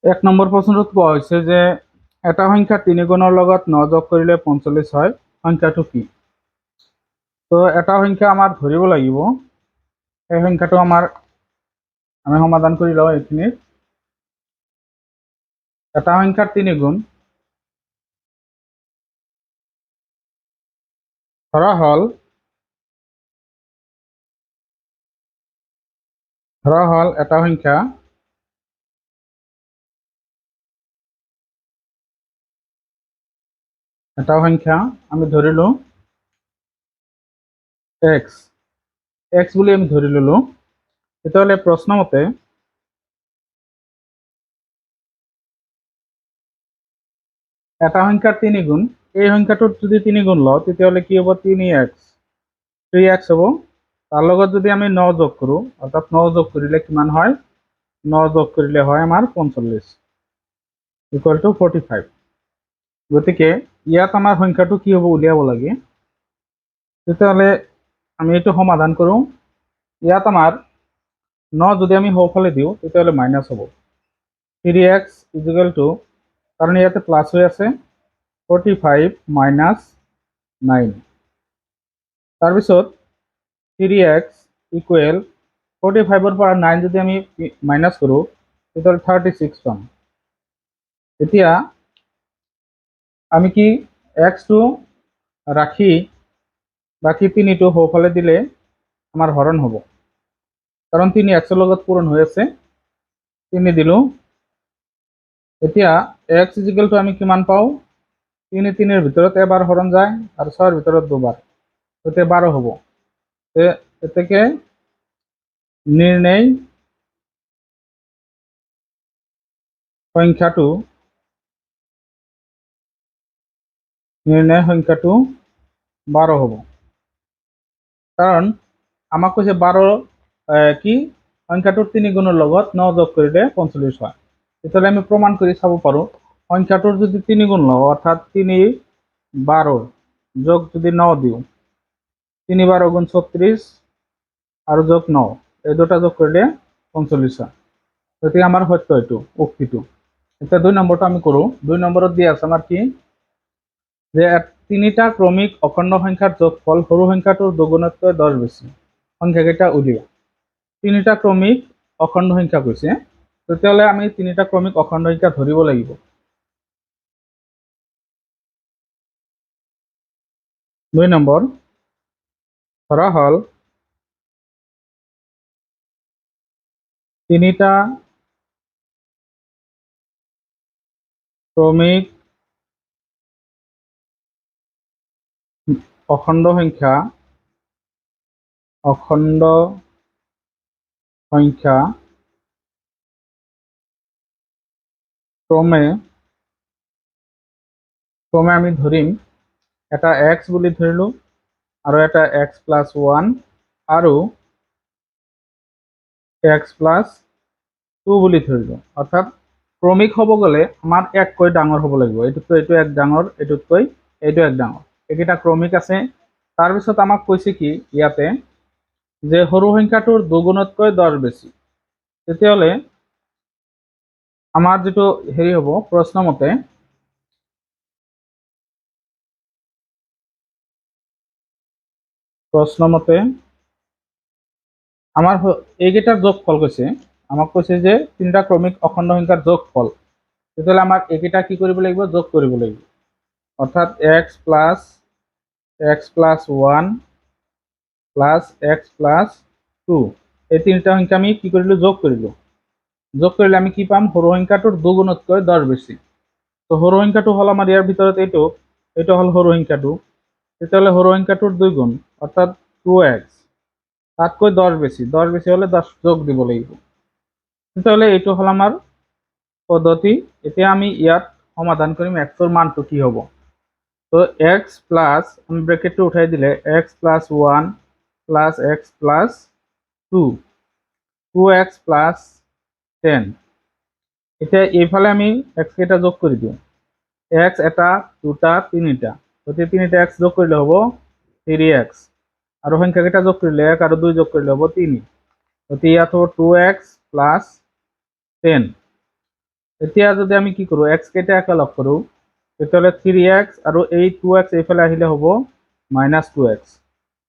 এক নম্বৰ প্ৰশ্নটোত কোৱা হৈছে যে এটা সংখ্যা 3 গুণৰ লগত 9 যোগ কৰিলে 45 হয়, সংখ্যাটো কি? তো এটা সংখ্যা আমাৰ ধৰিব লাগিব, এই সংখ্যাটো আমি সমাধান কৰি লওঁ। এইখিনিত এটা সংখ্যাৰ 3 গুণ ধৰা হ'ল এটা সংখ্যা আমি ধৰিলো x বুলি আমি ধৰি ললো। তেতিয়াহ'লে প্ৰশ্ন মতে এটা সংখ্যাৰ 3 গুণ, এই সংখ্যাটোত যদি 3 গুণ লওঁ তেতিয়াহ'লে কি হ'ব? 3x হ'ব। তাৰ লগত যদি আমি 9 যোগ কৰোঁ, অৰ্থাৎ 9 যোগ কৰিলে কিমান হয়? 9 যোগ কৰিলে হয় আমাৰ 45 = 45। গতিকে ইয়াত আমাৰ সংখ্যাটো কি হ'ব উলিয়াব লাগে। তেতিয়াহ'লে আমি এইটো সমাধান কৰোঁ। ইয়াত আমাৰ 9 যদি আমি সোঁফালে দিওঁ তেতিয়াহ'লে মাইনাছ হ'ব। 3x = কাৰণ ইয়াতে প্লাছ হৈ আছে, 45 - 9। তাৰপিছত 3x = 45-ৰ পৰা 9 যদি আমি মাইনাছ কৰোঁ তেতিয়াহ'লে 36 পাম। এতিয়া আমি কি xটো ৰাখি বাকী 3টো সোঁফালে দিলে আমাৰ হৰণ হ'ব, কাৰণ 3 x-ৰ লগত পূৰণ হৈ আছে, 3 দিলোঁ। এতিয়া x = আমি কিমান পাওঁ? 3 3-ৰ ভিতৰত এবাৰ হৰণ যায় আৰু 6-ৰ ভিতৰত দুবাৰ, গতিকে 12 হ'ব। এতেকে নিৰ্ণয় সংখ্যাটো 12 হ'ব। কাৰণ আমাক কৈছে 12 কি সংখ্যাটোৰ 3 গুণৰ লগত 9 যোগ কৰিলে 45 হয়। তেতিয়াহ'লে আমি প্ৰমাণ কৰি চাব পাৰোঁ, সংখ্যাটোৰ যদি 3 গুণ লওঁ, অৰ্থাৎ 3 12 যোগ যদি 9 দিওঁ, 3 12 × 36 আৰু যোগ 9, এই দুটা যোগ কৰিলে 45 হয়। গতিকে আমাৰ সত্য এইটো উক্তিটো। এতিয়া 2 নম্বৰটো আমি কৰোঁ। 2 নম্বৰত দিয়া আছে আমাৰ কি যে 3টা ক্ৰমিক অখণ্ড সংখ্যাৰ যোগফল সৰু সংখ্যাটোৰ দুগুণতকৈ 10 বেছি, সংখ্যাকেইটা উলিওৱা। 3টা ক্ৰমিক অখণ্ড সংখ্যা কৈছে, তেতিয়াহ'লে আমি 3টা ক্ৰমিক অখণ্ড সংখ্যা ধৰিব লাগিব। দুই নম্বৰ ধৰা হ'ল 3টা ক্ৰমিক অখণ্ড সংখ্যা ক্ৰমে আমি ধৰিম এটা x বুলি ধৰিলোঁ আৰু এটা x + 1 আৰু x + 2 বুলি ধৰিলোঁ। অৰ্থাৎ ক্ৰমিক হ'ব গ'লে আমাৰ এককৈ ডাঙৰ হ'ব লাগিব, এইটোতকৈ এইটো এক ডাঙৰ, এইটোতকৈ এইটো এক ডাঙৰ, এইকেইটা ক্ৰমিক আছে। তাৰপিছত আমাক কৈছে কি ইয়াতে যে সৰু সংখ্যাটোৰ দুগুণতকৈ 10 বেছি। তেতিয়াহ'লে আমাৰ যিটো হেৰি হ'ব, প্ৰশ্ন মতে আমাৰ এইকেইটাৰ যোগফল কৈছে, আমাক কৈছে যে 3টা ক্ৰমিক অখণ্ড সংখ্যাৰ যোগফল। তেতিয়াহ'লে আমাক এইকেইটা কি কৰিব লাগিব? যোগ কৰিব লাগিব। অৰ্থাৎ x + 1 + x + 2, এই 3টা সংখ্যা আমি কি কৰিলোঁ? যোগ কৰিলোঁ। যোগ কৰিলে আমি কি পাম? সৰু সংখ্যাটোৰ দুগুণতকৈ 10 বেছি। তো সৰু সংখ্যাটো হ'ল আমাৰ ইয়াৰ ভিতৰত এইটো হ'ল সৰু সংখ্যাটো। তেতিয়াহ'লে সৰু সংখ্যাটোৰ 2 গুণ, অৰ্থাৎ 2x, তাতকৈ 10 বেছি। 10 বেছি হ'লে 10 যোগ দিব লাগিব। তেতিয়াহ'লে এইটো হ'ল আমাৰ পদ্ধতি। এতিয়া আমি ইয়াত সমাধান কৰিম x-ৰ মানটো কি হ'ব। তো x প্লাছ, আমি ব্ৰেকেটটো উঠাই দিলে x + 1 + x + 2, 2x + 10। এতিয়া এইফালে আমি x কেইটা যোগ কৰি দিওঁ, x এটা, দুটা, 3টা, গতিকে 3টা x যোগ কৰিলে হ'ব 3x, আৰু সংখ্যাকেইটা যোগ কৰিলে 1 আৰু 2 যোগ কৰিলে হ'ব 3। গতিকে ইয়াত হ'ব 2x + 10। এতিয়া যদি আমি কি কৰোঁ, এক্স কেইটা একেলগ কৰোঁ, তেতিয়াহ'লে 3x আৰু এই 2x এইফালে আহিলে হ'ব -2x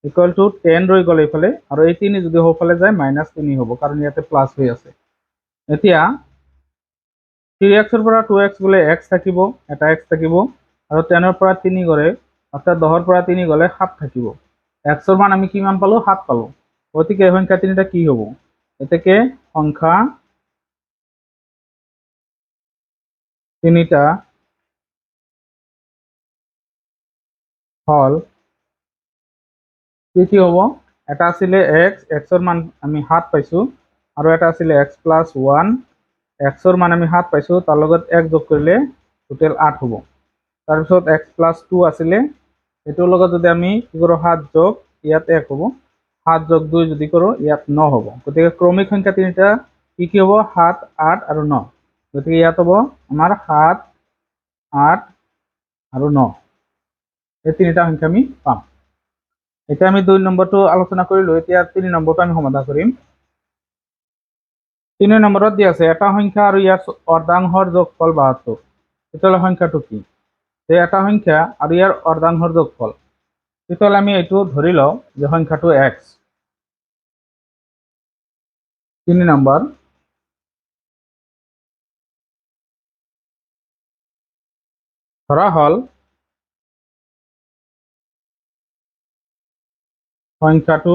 ইকুৱেল টু 10 ৰৈ গ'ল এইফালে, আৰু এই 3 যদি সোঁফালে যায় -3 হ'ব, কাৰণ ইয়াতে প্লাছ হৈ আছে। এতিয়া 3x পৰা 2x গ'লে x থাকিব, এটা x থাকিব, আৰু 10 পৰা 3 গ'লে, অৰ্থাৎ 10 পৰা 3 গ'লে 7 থাকিব। x ৰ মান আমি কিমান পালোঁ? 7 পালোঁ। গতিকে এই সংখ্যা তিনিটা কি হ'ব? এতেকে সংখ্যা তিনিটা হল কি হ'ব? এটা আছিলে x ৰ মান আমি 7 পাইছোঁ, আৰু এটা আছিলে x + 1, x ৰ মান আমি 7 পাইছোঁ, তাৰ লগত 1 যোগ কৰিলে টোটেল 8 হ'ব। তাৰপিছত x + 2 আছিলে, এইটোৰ লগত যদি আমি কি কৰোঁ, 7 যোগ ইয়াত 1 হ'ব, 7 যোগ 2 যদি কৰোঁ ইয়াত 9 হ'ব। গতিকে ক্ৰমিক সংখ্যা তিনিটা কি হ'ব? 7, 8 আৰু 9। গতিকে ইয়াত হ'ব আমাৰ 7, 8 আৰু 9, এই তিনিটা সংখ্যা আমি পাম। এতিয়া আমি 2 নম্বৰটো আলোচনা কৰিলোঁ, এতিয়া 3 নম্বৰটো আমি সমাধান কৰিম। 3 নম্বৰত দিয়া আছে এটা সংখ্যা আৰু ইয়াৰ অৰ্ধাংশৰ যোগফল 72। তেতিয়াহ'লে সংখ্যাটো কি? যে এটা সংখ্যা আৰু ইয়াৰ অৰ্ধাংশৰ যোগফল, তেতিয়াহ'লে আমি এইটো ধৰি লওঁ যে সংখ্যাটো x। 3 নম্বৰ, ধৰা হ'ল সংখ্যাটো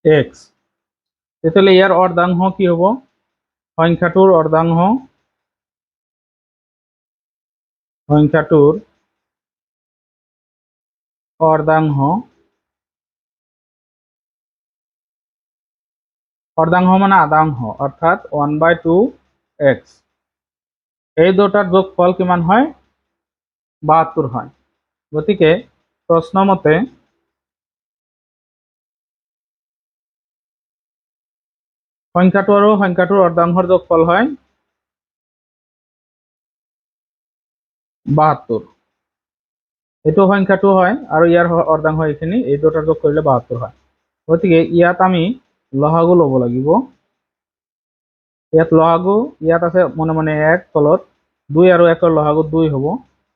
x, তেতিয়াহ'লে ইয়াৰ অৰ্ধাংশ কি হ'ব? সংখ্যাটোৰ অৰ্ধাংশ অৰ্ধাংশ মানে আধাংশ, অৰ্থাৎ 1/2x। এই দুটাৰ যোগফল কিমান হয়? 72 হয়। গতিকে প্ৰশ্ন মতে সংখ্যাটো আৰু সংখ্যাটোৰ অৰ্ধাংশৰ যোগফল হয় 72। এইটো সংখ্যাটো হয় আৰু ইয়াৰ অৰ্ধাংশ এইখিনি, এই দুটাৰ যোগ কৰিলে 72 হয়। গতিকে ইয়াত আমি লসাগু ল'ব লাগিব। ইয়াত লসাগু, ইয়াত আছে মনে মনে 1, তলত 2 আৰু 1ৰ লসাগু 2 হ'ব।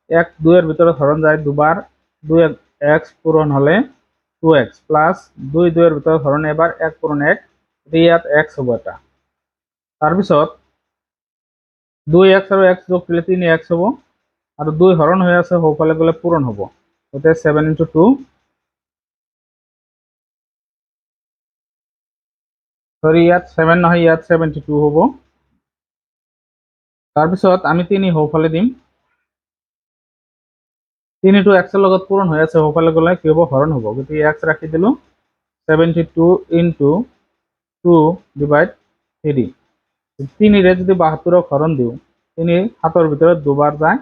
1 2 এৰ ভিতৰত হৰণ যায় দুবাৰ, 2x পূৰণ হ'লে 2x প্লাস 2 2 এৰ ভিতৰত হৰণ এবাৰ, 1 পূৰণ 1, ইয়াত x হ'ব এটা। তাৰপিছত 2x আৰু x যোগ কৰিলে 3x হ'ব, আৰু 2 হৰণ হৈ আছে, সোঁফালে গ'লে পূৰণ হ'ব। গতিকে 7 × 2, সৰি ইয়াত 7 নহয়, ইয়াত 72 হ'ব। তাৰপিছত আমি 3 সোঁফালে দিম, 3টো x ৰ লগত পূৰণ হৈ আছে, সোঁফালে গ'লে কি হ'ব? হৰণ হ'ব। গতিকে x ৰাখি দিলোঁ, 72 × 2/3। 3ৰে যদি 72ক হৰণ দিওঁ, 3 7ৰ ভিতৰত দুবাৰ যায়,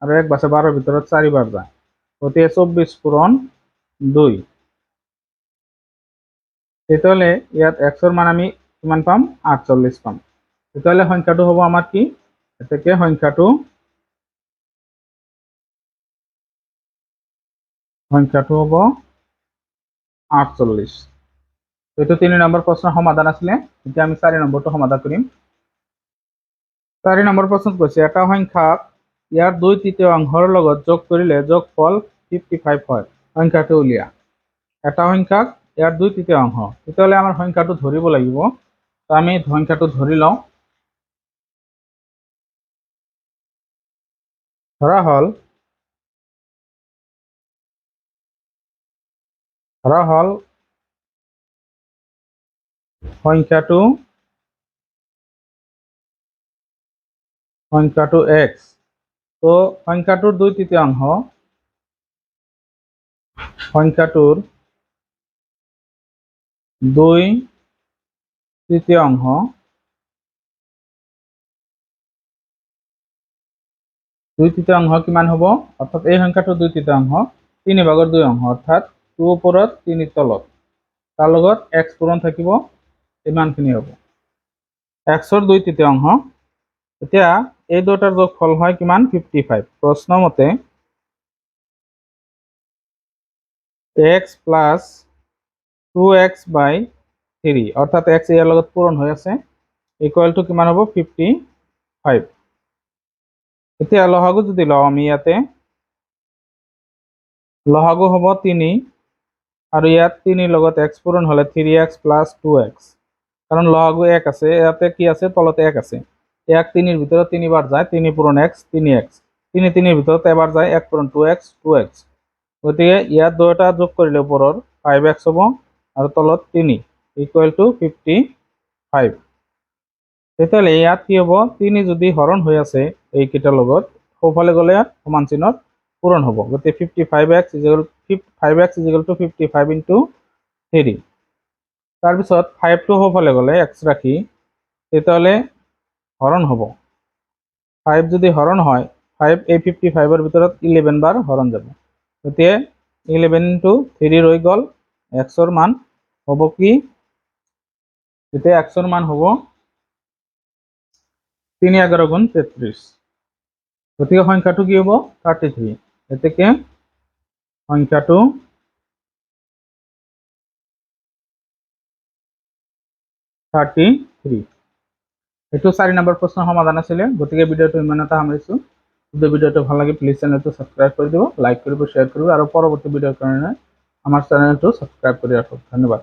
আৰু 1 বাছে 12ৰ ভিতৰত 4 বাৰ যায়। গতিকে 24 পূৰণ 2। তেতিয়াহ'লে ইয়াত x ৰ মান আমি কিমান পাম? 48 পাম। তেতিয়াহ'লে সংখ্যাটো হ'ব আমাৰ কি? এতেকে সংখ্যাটো হ'ব 48। এইটো 3 নম্বৰ প্ৰশ্নৰ সমাধান আছিলে। এতিয়া আমি 4 নম্বৰটো সমাধান কৰিম। 4 নম্বৰ প্ৰশ্নত কৈছে এটা সংখ্যাক ইয়াৰ 2/3 লগত যোগ কৰিলে যোগফল 55 হয়, সংখ্যাটো উলিয়া। এটা সংখ্যাক ইয়াৰ 2/3, তেতিয়াহ'লে আমাৰ সংখ্যাটো ধৰিব লাগিব। তো আমি সংখ্যাটো ধৰি লওঁ। ধৰা হ'ল সংখ্যাটো x। তো সংখ্যাটোৰ 2/3, সংখ্যাটোৰ 2/3 কিমান হ'ব? অৰ্থাৎ এই সংখ্যাটোৰ 2/3, 3 ভাগৰ 2 অংশ, অৰ্থাৎ 2 ওপৰত 3 তলত, তাৰ লগত x পূৰণ থাকিব, ইমানখিনি হ'ব x ৰ 2/3। এতিয়া এই দুটাৰ যোগফল হয় কিমান? 55। প্ৰশ্ন মতে x + 2x/3 3 অৰ্থাৎ x ইয়াৰ লগত পূৰণ হৈ আছে ইকুৱেল টু কিমান হ'ব 55 এতিয়া লসাগু যদি লওঁ আমি ইয়াতে লসাগু হ'ব 3 আৰু ইয়াত 3 লগত x পূৰণ হ'লে 3x + 2x কারণ লসাগু 1 আছে ইয়াতে কি আছে তলতে 1 আছে 1 3 এর ভিতরে 3 বার যায় 3 পূরণ x 3x 3 3 এর ভিতরে এবার যায় 1 পূরণ 2x 2x গতিকে ইয়াত দুটা যোগ কৰিলে ওপৰৰ 5x হ'ব আৰু তলত 3 ইকুৱেল টু 55 তেতিয়াহ'লে ইয়াত কি হ'ব 3 যদি হৰণ হৈ আছে এইকেইটাৰ লগত সোঁফালে গ'লে সমান চিহ্নত পূৰণ হ'ব গতিকে 55x = 55 ইনটু 3 তাৰপিছত 5 টো সোঁফালে গ'লে x ৰাখি তেতিয়াহ'লে হৰণ হ'ব 5 যদি হৰণ হয় 5 এই 55 এৰ ভিতৰত 11 বাৰ হৰণ যাব গতিকে 11 ইনটু 3 ৰৈ গ'ল x এর মান হ'ব কি এতে x এর মান হ'ব 3 11 গুণ 33 গতিকে সংখ্যাটো কি হ'ব 33 এতেকে সংখ্যাটো 33 এইটো 4 নম্বৰ প্ৰশ্নৰ সমাধান আছিলে গতিকে ভিডিওটো ইমানতে সামৰিছো যদি ভিডিওটো ভাল লাগে প্লিজ চেনেলটো সাবস্ক্ৰাইব কৰি দিব লাইক কৰিব শেয়াৰ কৰিব আৰু পৰৱৰ্তী ভিডিওৰ কাৰণে আমাৰ চেনেলটো সাবস্ক্ৰাইব কৰি ৰাখক ধন্যবাদ